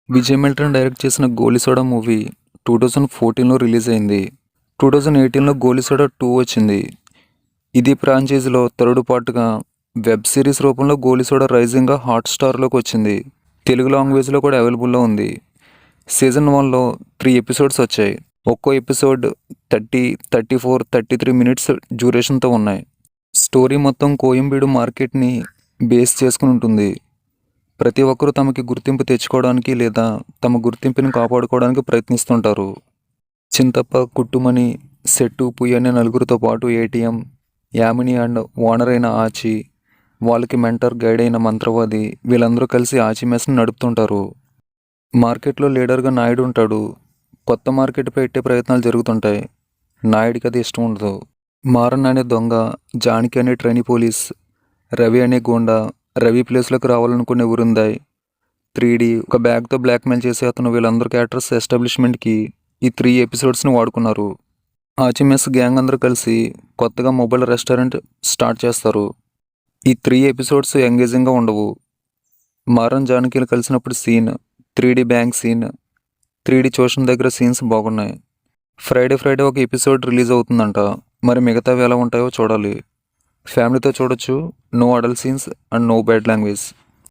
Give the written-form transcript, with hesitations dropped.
Vijay Milton direct చేసిన గోలీ soda movie 2014లో release అయింది. 2018లో గోలీ soda 2 వచ్చింది. ఇది ఫ్రాంచైజీలో థర్డ్ పార్ట్గా వెబ్ సిరీస్ రూపంలో గోలీ సోడా రైజింగ్గా హాట్‌స్టార్‌లోకి వచ్చింది. తెలుగు లాంగ్వేజ్లో కూడా అవైలబుల్లో ఉంది. సీజన్ 1లో 3 ఎపిసోడ్స్ వచ్చాయి. ఒక్కో ఎపిసోడ్ 30, 34, 33 మినిట్స్ డ్యూరేషన్తో ఉన్నాయి. స్టోరీ మొత్తం కోయంబేడు మార్కెట్ని బేస్ చేసుకుని ఉంటుంది. ప్రతి ఒక్కరూ తమకి గుర్తింపు తెచ్చుకోవడానికి లేదా తమ గుర్తింపుని కాపాడుకోవడానికి ప్రయత్నిస్తుంటారు. చింతప్ప, కుట్టుమణి, సెట్టు, పుయ్య అనే నలుగురితో పాటు ఏటీఎం, యామిని అండ్ ఓనర్ అయిన ఆచి, వాళ్ళకి మెంటర్, గైడ్ అయిన మంత్రవాది వీళ్ళందరూ కలిసి ఆచి మెస్ని నడుపుతుంటారు. మార్కెట్లో లీడర్గా నాయుడు ఉంటాడు. కొత్త మార్కెట్ పెట్టే ప్రయత్నాలు జరుగుతుంటాయి. నాయుడికి అది ఇష్టం ఉండదు. మారన్ అనే దొంగ, జానకి అనే ట్రైనీ పోలీస్, రవి అనే గూండా, రవి ప్లేస్లోకి రావాలనుకునే ఉరుందాయ్, 3D ఒక బ్యాగ్తో బ్లాక్మెయిల్ చేసే అతను వీళ్ళందరూ క్యారెక్టర్స్ ఎస్టాబ్లిష్మెంట్కి ఈ 3 ఎపిసోడ్స్ని వాడుకున్నారు. ఆచిమెస్ గ్యాంగ్ అందరూ కలిసి కొత్తగా మొబైల్ రెస్టారెంట్ స్టార్ట్ చేస్తారు. ఈ 3 ఎపిసోడ్స్ ఎంగేజింగ్గా ఉండవు. మారన్, జానకిలు కలిసినప్పుడు scene, 3D bank scene, 3D tuition దగ్గర సీన్స్ బాగున్నాయి. ఫ్రైడే ఒక ఎపిసోడ్ రిలీజ్ అవుతుందంట. మరి మిగతావి ఎలా ఉంటాయో చూడాలి. ఫ్యామిలీతో చూడొచ్చు. No adult scenes and no bad language.